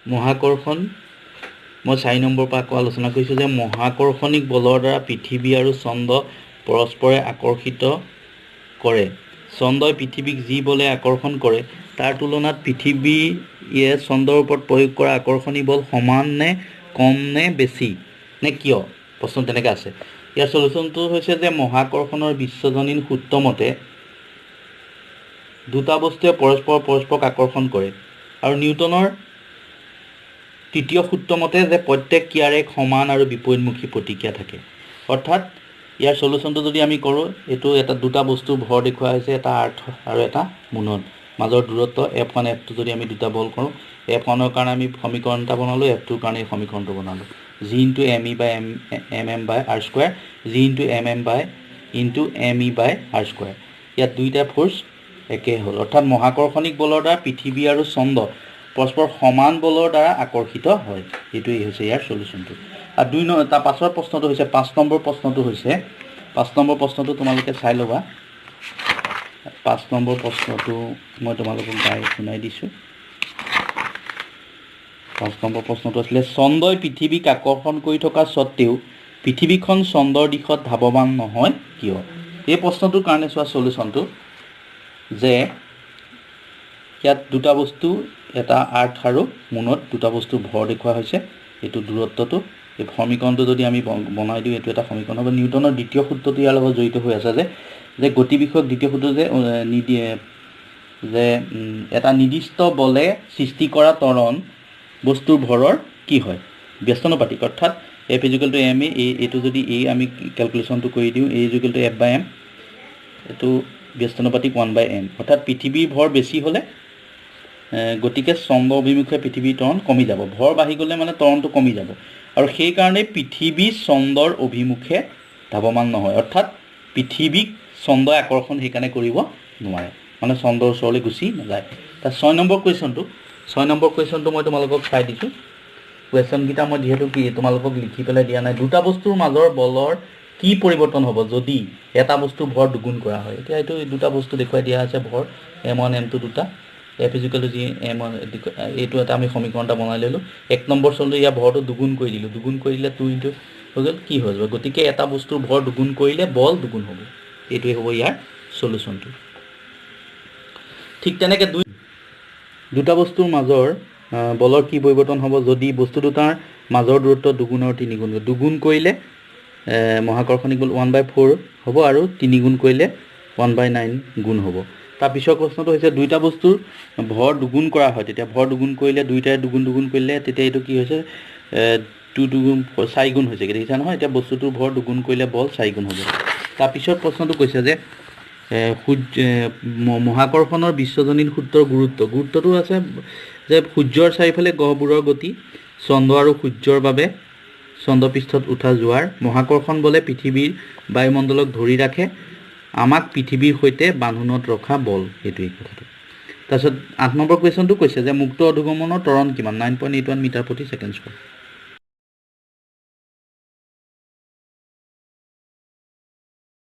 মহাকৰ্ষণ মই 4 নম্বৰ পৰা আকৌ আলোচনা কৰিছোঁ যে মহাকৰ্ষণিক বলৰ দ্বাৰা পৃথিৱী আৰু চন্দ্ৰ পৰস্পৰে আকৰ্ষিত কৰে। চন্দ্ৰই পৃথিৱীক যি বলে আকৰ্ষণ কৰে তাৰ তুলনাত পৃথিৱীয়ে চন্দ্ৰৰ ওপৰত প্ৰয়োগ কৰা আকৰ্ষণী বল সমান নে কম নে বেছি নে কিয়? প্ৰশ্ন তেনেকৈ আছে। ইয়াৰ সলিউশ্যনটো হৈছে যে মহাকৰ্ষণৰ বিশ্বজনীন সূত্ৰ মতে দুটা বস্তুৱে পৰস্পৰক আকৰ্ষণ কৰে আৰু নিউটনৰ তৃতীয় সূত্ৰ মতে যে প্ৰত্যেক ক্ৰিয়াৰ এক সমান আৰু বিপৰীতমুখী প্ৰতিক্ৰিয়া থাকে। অৰ্থাৎ ইয়াৰ সলিউশ্যনটো যদি আমি কৰোঁ, এইটো এটা দুটা বস্তুৰ ভৰ দেখুওৱা হৈছে, এটা আৰ্থ আৰু এটা মোনত মাজৰ দূৰত্ব F1 F2 যদি আমি দুটা বল কৰোঁ, F1ৰ কাৰণে আমি সমীকৰণ এটা বনালোঁ, F2ৰ কাৰণে এই সমীকৰণটো বনালোঁ, G × MM/r², G × MM/r²। ইয়াত দুইটা ফ'ৰ্চ একে হ'ল। অৰ্থাৎ মহাকৰ্ষণিক বলৰ দ্বাৰা পৃথিৱী আৰু চন্দ্ৰ পৰস্পৰ সমান বলৰ দ্বাৰা আকৰ্ষিত হয়। এইটোৱেই হৈছে ইয়াৰ সলিউশ্যনটো। আৰু তাৰ পাছৰ প্ৰশ্নটো হৈছে 5 নম্বৰ প্ৰশ্নটো হৈছে 5 নম্বৰ প্ৰশ্নটো তোমালোকে চাই ল'বা। 5 নম্বৰ প্ৰশ্নটো মই তোমালোকক গাই শুনাই দিছোঁ। 5 নম্বৰ প্ৰশ্নটো আছিলে চন্দ্ৰই পৃথিৱীক আকৰ্ষণ কৰি থকা স্বত্তেও পৃথিৱীখন চন্দ্ৰৰ দিশত ধাৱমান নহয় কিয়? এই প্ৰশ্নটোৰ কাৰণে চোৱা সলিউশ্যনটো যে ইয়াত দুটা বস্তু, এটা আৰ্থ আৰু মোনত দুটা বস্তু ভৰ দেখুওৱা হৈছে। এইটো দূৰত্বটো, এই সমীকৰণটো যদি আমি বনাই দিওঁ, এইটো এটা সমীকৰণ হ'ব। নিউটনৰ দ্বিতীয় সূত্ৰটো ইয়াৰ লগত জড়িত হৈ আছে যে গতি বিষয়ক দ্বিতীয় সূত্ৰ যে এটা নিৰ্দিষ্ট বলে সৃষ্টি কৰা ত্বৰণ বস্তুৰ ভৰৰ কি হয়? ব্যস্তানুপাতিক। অৰ্থাৎ F = ma, এইটো যদি আমি কেলকুলেশ্যনটো কৰি দিওঁ, A = F/m, এইটো ব্যস্তানুপাতিক 1/m। অৰ্থাৎ পৃথিৱীৰ ভৰ বেছি হ'লে গতিকে চন্দ্ৰ অভিমুখে পৃথিৱীৰ ত্বৰণ কমি যাব। ভৰ বাঢ়ি গ'লে মানে ত্বৰণটো কমি যাব, আৰু সেইকাৰণে পৃথিৱী চন্দ্ৰৰ অভিমুখে ধাৱমান নহয়। অৰ্থাৎ পৃথিৱীক চন্দ্ৰই আকৰ্ষণ সেইকাৰণে কৰিব নোৱাৰে, মানে চন্দ্ৰৰ ওচৰলৈ গুচি নাযায়। তাৰ 6 নম্বৰ কুৱেশ্যনটো মই তোমালোকক চাই দিছোঁ। কুৱেশ্যনকেইটা মই যিহেতু তোমালোকক লিখি পেলাই দিয়া নাই। দুটা বস্তুৰ মাজৰ বলৰ কি পৰিৱৰ্তন হ'ব যদি এটা বস্তুৰ ভৰ দুগুণ কৰা হয়? এতিয়া এইটো দুটা বস্তু দেখুৱাই দিয়া আছে, ভৰ M1 M2 দুটা, F = G M1, এইটো এটা আমি সমীকৰণ এটা বনাই ল'লোঁ। 1 নম্বৰ চলটো ইয়াৰ ভৰটো দুগুণ কৰি দিলোঁ, দুগুণ কৰি দিলে 2 × হৈ গ'ল, কি হৈ যাব? গতিকে এটা বস্তুৰ ভৰ দুগুণ কৰিলে বল দুগুণ হ'ব। এইটোৱে হ'ব ইয়াৰ সলিউশ্যনটো। ঠিক তেনেকৈ দুটা বস্তুৰ মাজৰ বলৰ কি পৰিৱৰ্তন হ'ব যদি বস্তু দুটাৰ মাজৰ দূৰত্ব দুগুণ আৰু তিনিগুণ। দুগুণ কৰিলে মহাকৰ্ষণিক বল 1/4 হ'ব আৰু তিনিগুণ কৰিলে 1/9 গুণ হ'ব। তাৰপিছৰ প্ৰশ্নটো হৈছে দুইটা বস্তুৰ ভৰ দুগুণ কৰা হয়, তেতিয়া ভৰ দুগুণ কৰিলে দুইটাই দুগুণ কৰিলে তেতিয়া এইটো কি হৈছে? 2 × 4 গুণ হৈছে, দেখিছা নহয়? এতিয়া বস্তুটোৰ ভৰ দুগুণ কৰিলে বল 4 গুণ হ'ব। তাৰপিছত প্ৰশ্নটো কৈছে যে মহাকৰ্ষণৰ বিশ্বজনীন সূত্ৰৰ গুৰুত্বটো আছে যে সূৰ্যৰ চাৰিওফালে গ্ৰহবোৰৰ গতি, চন্দ্ৰ আৰু সূৰ্যৰ বাবে চন্দ্ৰপৃষ্ঠত উঠা জোৱাৰ, মহাকৰ্ষণ বলে পৃথিৱীৰ বায়ুমণ্ডলক ধৰি ৰাখে, আমাক পৃথিৱীৰ সৈতে বান্ধোনত ৰখা বল। সেইটোৱেই কথাটো। তাৰপিছত 8 নম্বৰ কুৱেশ্যনটো কৈছে যে মুক্ত অধোগমনৰ ত্বৰণ কিমান? 9.81 মিটাৰ প্ৰতি ছেকেণ্ড স্কুৱাৰ।